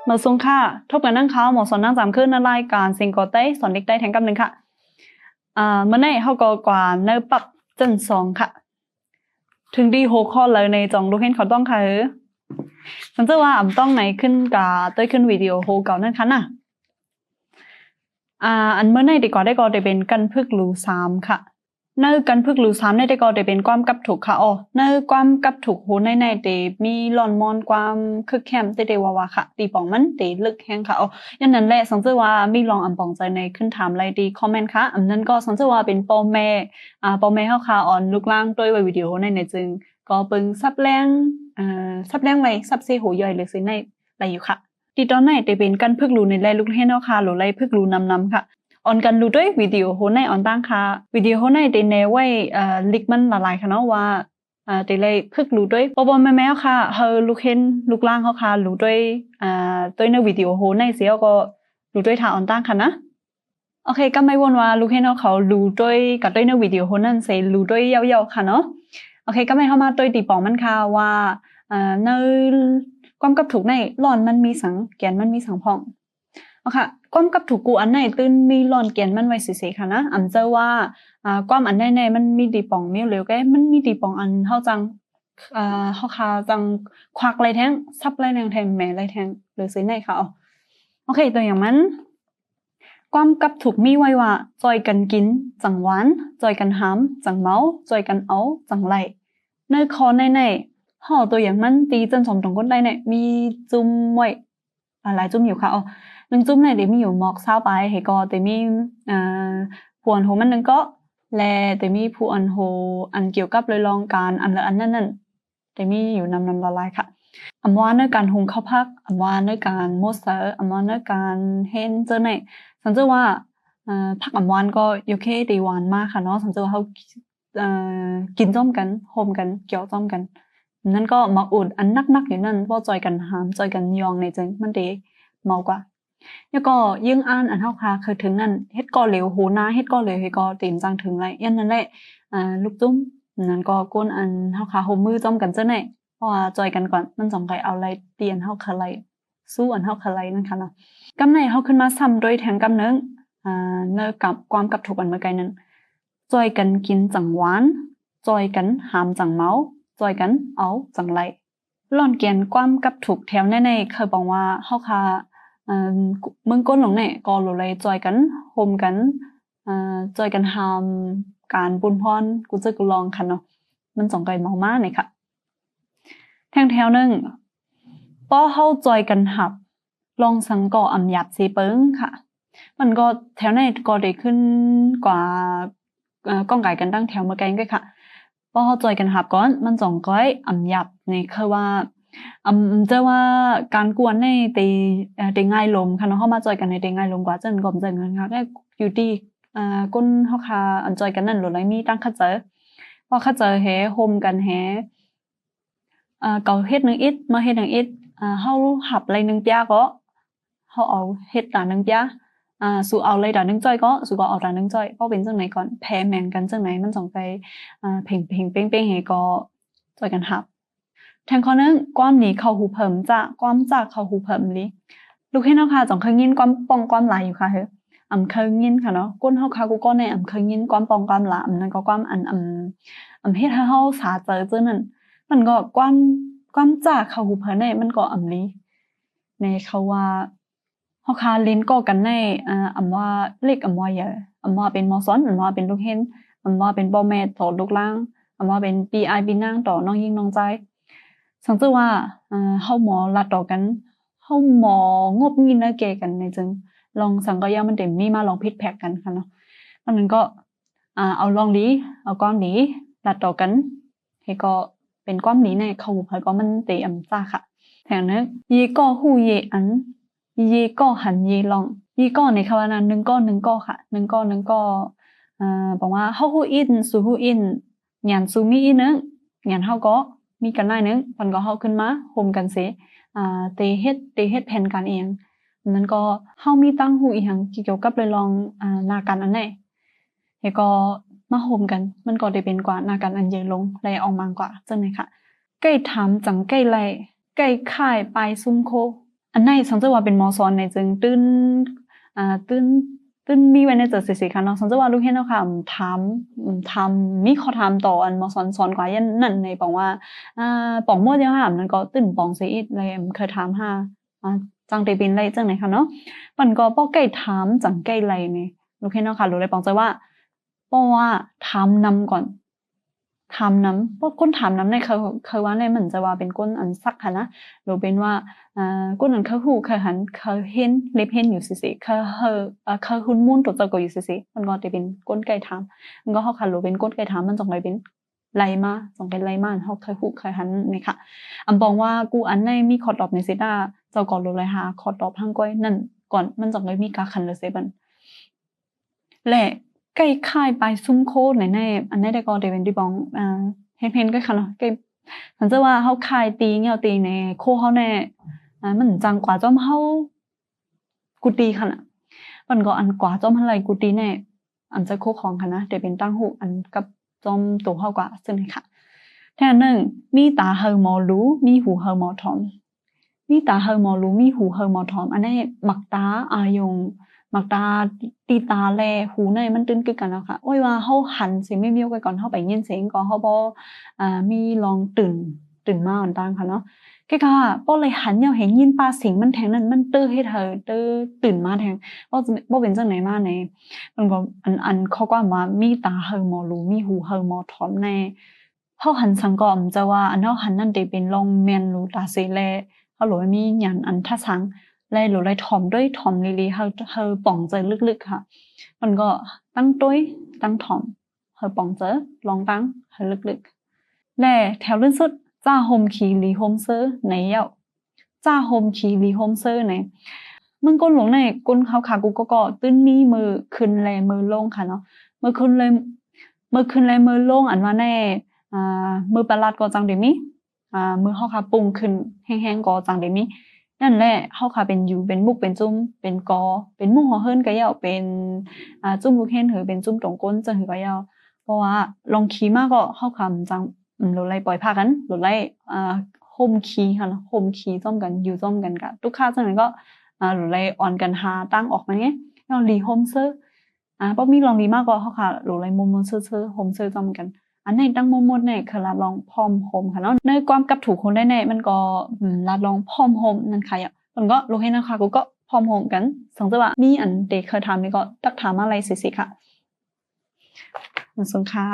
เมื่อส่งค่ะทบกันนั่งเขาหมอสอนนั่ง3ขึ้นในรายการซิงโกเต้สอนเด็กได้แทงกับหนึ่งค่ะเมื่อไหร่เขาก็กว่าเนื้อปรับจัน2ค่ะถึงดีโฮข้อเลยในจองลูกเห็นเขาต้องค่ะฉันจะว่าต้องไหนขึ้นกับเต้ยขึ้นวิดีโอโฮเก่านั่นค่ะนะอันเมื่อไหร่ดีกว่าได้ก็ได้เป็นกันพึกรู3ค่ะเนื้อกันพึกรู3ได้ก็ได้เป็นความกับถูกค่ะอ๋อเนื้อความกับถูกโหในเดมีหลอนมอนความคึกแคมเดว่าค่ะตีปองมันเดลึกแห้งค่ะอ๋อยันนั้นแหละสังเกตว่ามีลองอันปองใจในขึ้นถามอะไรดีคอมเมนต์ค่ะอันนั้นก็สังเกตว่าเป็นปอแม่ปอแม่เฮาค่ะอ่อนลูกล่างด้วยวิดีโอในจึงก็เปิงซับแรงซับแรงไว้ซับเซโหย่อยเลยสิในอะไรอยู่ค่ะที่ตอนไหนจะเป็นกันพึกรูในแลลูกเห็นเฮาค่ะหรือไรพึกรูนำค่ะออนกันรู้ด้วยวิดีโอโหในออนตั้งค่ะวิดีโอโหในเดเนไว้ลิกมันละลายค่ะเนาะว่าเดเลยพึกรู้ด้วยปอแม่ค่ะเฮาลูกเห็นลูกล่างเฮาค่ะรู้ด้วยตัวในวิดีโอโหในเสียก็รู้ด้วยทางออนตั้งค่ะนะโอเคก็ไม่วนว่าลูกเห็นเขารู้ด้วยกับด้วยในวิดีโอโหนั้นเสรู้ด้วยยาวๆค่ะเนาะโอเคก็ไม่เข้ามาด้วยตีปองมันค่ะว่าในความกับถูกในหลอนมันมีสังแกนมันมีสังพองโอเคความกับถูกกูอันไหนตื่นมีหลอนแกนมันไว้สิๆค่ะนะอันเจอว่าความอันไหนมันมีตีปองมีเหลวแกมันมีตีปองอันเฮาจังเฮาคาจังควักไรแท้งซับไรแทงแทงแม่ไรแทงหรือสิไหนค่ะโอเคตัวอย่างมันความกับถูกมีไว้ว่าจอยกันกินจังหวานจอยกันหามจังเมาจอยกันเอาจังไรในคอในห่อตัวอย่างมันตีจนสมตรงก้นได้เนี่ยมีจุ่มไว้หลายจุ่มอยู่ค่ะหนึ่งจุ่มเนี่ยเดี๋ยวมีอยู่หมอกเช้าไปเหก็แต่มีผวนโหมันนึงก็แลแต่มีผู้อันโหอันเกี่ยวกับเลยลองการอันละอันนั่นแต่มีอยู่นำละลายค่ะอำว่าในการหุงข้าวพักอำว่าในการโมเสออำว่าในการเห็นเจอในสันเจอว่าผักอำวานก็โอเคดีหวานมากค่ะเนาะสันเจอว่าเขากินจ้อมกันโฮมกันเกี่ยวจ้อมกันนั่นก็มักอุ่นอันนักๆอยู่นั่นว่าจอยกันหามจอยกันยองในจังมันดีเมากว่าแล้วก็ยิ่งอ่านอันเฮาค่ะคือถึงนั่นเฮ็ดก็เหลวโหนาเฮ็ดก็เหลวเฮ็ดก็เต็มจังถึงไรยันนั่นแหละลูกจุ้มนั่นก็ก้นอันเฮาค่ะโฮมมือจ้อมกันเจ้าไหนเพราะว่าจอยกันก่อนมันจองไกเอาไรเตียนเฮาค่ะไรสู้อันเฮาค่ะไรนั่นค่ะเนาะกำไหนเฮาขึ้นมาซ้ำโดยแทงกำนึงเนกับความกับถูกอันเมื่อไกลนั้นจอยกันกินจังหวานจอยกันหามจังเมาจอยกันเอาจังไรล่อนเกียนความกับถูกแถวแน่ๆเคยบอกว่าเฮาค่ะเมืองก้นหลงเนี่ยก็รู้เลยจอยกันโฮมกันจอยกันหามการบุญพรกูจะกูลองค่ะเนาะมันสองไกลเมามาเนี่ยค่ะแทงแถวนึงป้อเฮาจอยกันหับลองสังก่ออำหยับสิเปิงค่ะมันก็แถวไหนก็ได้ขึ้นกว่าก้องไก่กันตั้งแถวมาแกงก็ค่ะป้อเฮาจอยกันหับก่อนมันสองก้อยอำหยับนี่คือว่าเจอว่าการกวนในตีง่ายลมค่ะเนาะเฮามาจอยกันในตีง่ายลมกว่าจังก่อมจังค่ะได้อยู่ดีก้นเฮาค่ะอันจอยกันนั่นหรือไรมีตั้งคัดเจอพอคัดเจอแฮโฮมกันแฮเก่าเฮ็ดนึงอิดมาเฮ็ดนึงอิดเฮาหับไรนึงเปียก็เฮาเอาเฮ็ดด่านึงเปียสู่เอาไรด่านึงจ้อยก็สู่ก็เอาด่านึงจ้อยก็เป็นจังไหนก่อนแพ้แมงกันจังไหนมันสองไปเพ่งเป้งๆเฮก็จอยกันหับแทงข้อนึงความหนีเข้าหูเพิ่มจ้ะความจากเข้าหูเพิ่มลิลูกเห็นเนาะค่ะจ่องเคยยินความปองความหลายอยู่ค่ะเฮ้เคยยินค่ะเนาะก้นเฮาค่ะกูก็ในเคยยินความปองความหลายนั่นก็ความเฮ็ดให้เฮาสาเจอจังนั้นมันก็ความจากเข้าหูเพิ่นได้มันก็ลีในเขาว่าเฮาค่ะเล่นก็กันในว่าเล็กว่าใหญ่ว่าเป็นมอซ้อนว่าเป็นลูกเห็นว่าเป็นบ่แม่ต่อลูกล่างว่าเป็นปีอายปีนางต่อน้องยิงน้องใจสังเกตว่าเฮาหมอลัดต่อกันเฮาหมองบงินเกกันในจึงลองสังก็ยามันเต็มมีมาลองพิษแพ็กกันค่ะเนาะนั้นก็เอาลองดีเอาก้อนดีลัดต่อกันให้ก็เป็นก้อนนี้ในเขาหูเผยก็มันเตอำจ้าค่ะแถวนั้นยีก็ฮู้เยอันยีก็หันยีลองยีก็ในคำว่านั้น1ก็ค่ะ1ก็บอกว่าเฮาฮู้อินสู่ฮู้อินหยันสู่มีอีนึงหยันเฮาก็มีกันหลายนึงมันก็เฮาขึ้นมาโฮมกันเสเตเฮ็ดแผนการเองนั้นก็เฮามีตั้งฮู้อีหยังเกี่ยวกับเลยลองนากันอันไหนเฮก็มาโฮมกันมันก็ได้เป็นกว่านากันอันเยอะลงและออกมากว่าจังได๋ค่ะใกล้ถามจังใกล้ไลใกล้ค่ายปลายซุ่มโค อันไหนสังเจว่าเป็นมอซอนในจึงตื้นมีไว้ในเจอสิค่ะเนาะสังเจว่าลูกเห็นเนาะค่ะถามมีข้อถามต่ออันมอซอนสอนกว่ายันนั่นในบอกว่าป่องมั่วเดียวค่ะมันก็ตื้นป่องเสียอีกเลยเคยถามหาจังเตเป็นไรจังไหนค่ะเนาะมันก็ป้อไก่ถามจังไก่ไรเนี่ยลูกเห็นเนาะค่ะรู้เลยปองใจว่าป้อว่าถามนำก่อนถามน้ำเพราะก้นถามน้ำในเคยว่าในเหมือนจะว่าเป็นก้นอันซักค่ะนะหรือเป็นว่าก้นอันเคยหูเคยหันเคยเห็นเล็บเห็นอยู่สิเคยหุ่นมุ่นตัวเจ้าก็อยู่สิมันก็จะเป็นก้นไก่ถามมันก็เขาค่ะหรือเป็นก้นไก่ถามมันจงเลยเป็นไรมาจงเป็นไรมาเขาเคยหูเคยหันนี่ค่ะอันบอกว่ากูอันในมีคอร์ดดอกในสิด้าเจ้าก่อนรู้เลยค่ะคอร์ดดอกทั้งก้อยนั่นก่อนมันจงเลยมีกาขันเลยเซบันแหละใกล้ค่ายไปซุ้มโคในอันนี้ได้ก็เดเป็นที่บองเห็นก็ค่ะเนาะใกล้ฉันจะว่าเขาค่ายตีเงี้ยตีในโคเขาแน่มันจังกว่าจอมเขากูตีค่ะน่ะมันก็อันกว่าจอมอะไรกูตีแน่อันจะโคของค่ะนะเดเป็นตั้งหูอันกับจอมตัวเขากว่าซึ่งค่ะแท่หนึ่งมีตาเฮอมอรู้มีหูเฮอมอทอมมีตาเฮอมอรู้มีหูเฮอมอทอมอันนี้หมักตาอายงหมักตาตีตาแลหูในมันตื้นกึกกันแล้วค่ะโอ้ยว่าเขาหันสิไม่มีไว้ก่อนเขาไปยินเสียงก่อนเขาบ่มีลองตื่นมาอ่อนตังค่ะเนาะแกค่ะป้อเลยหันยาวเห็นยินปลาเสียงมันแทงนั้นมันตื้อให้เธอตื่นมาแทงป้อเป็นจังไหนมาในมันก็อันเขาก็ว่ามีตาเฮอมอรู้มีหูเฮอมอทอมในเขาหันสังกอมจะว่าอันเขาหันนั่นได้เป็นลองแมนรู้ตาเสแลเขาหลวยมีหยันอันท่าสังไล่หรือไล่ถอมด้วยถอมลีเฮอป่องเจอลึกๆค่ะมันก็ตั้งต้วยตั้งถอมเฮอป่องเจอลองตั้งเฮอลึกๆและแถวลื่นสุดจ้าโฮมคีลีโฮมเซอร์ไหนเย้าจ้าโฮมคีลีโฮมเซอร์ไหนมึงก้นหลวงในก้นเขาขากูก็ตื้นมีมือขึ้นแลมือลงค่ะเนาะมือขึ้นแลมือลงอันว่าแน่มือประหลาดก็จังเดมิมือเขาขาปุ่งขึ้นแห้งๆก็จังเดมินั่นแหละเขาค่ะเป็นอยู่เป็นมุกเป็นจุ้มเป็นกอเป็นมุกหัวเฮิรนก็ยาวเป็นจุ้มลูกเฮนหรือเป็นจุ้มตรงก้นจังหือก็ยาวเพราะว่าลองคีมากก็เขาค่ะจังหลุดไล่ปล่อยผ้ากันหลุดไล่โฮมคีค่ะโฮมคีจ้อมกันอยู่จ้อมกันกับทุกค่าจังนั้นก็หลุดไล่อ่อนกันหาตั้งออกมาเงี้ยเรารีโฮมเซอร์ป้อมีลองดีมากก็เขาค่ะหลุดไล่มุมเซอร์โฮมเซอร์จ้อมกันอันนี้ตั้งมดเนี่ยคือลาลองพร้อมโฮมค่ะเนาะในความกับถูกคนได้แน่มันก็ลาลองพร้อมโฮมนั่นค่ะมันก็รู้ให้นะคะกูก็พร้อมโฮมกันสังเกตว่ามีอันเด็กเคยทำนี่ก็ตักถามอะไรสิค่ะมันสงค่ะ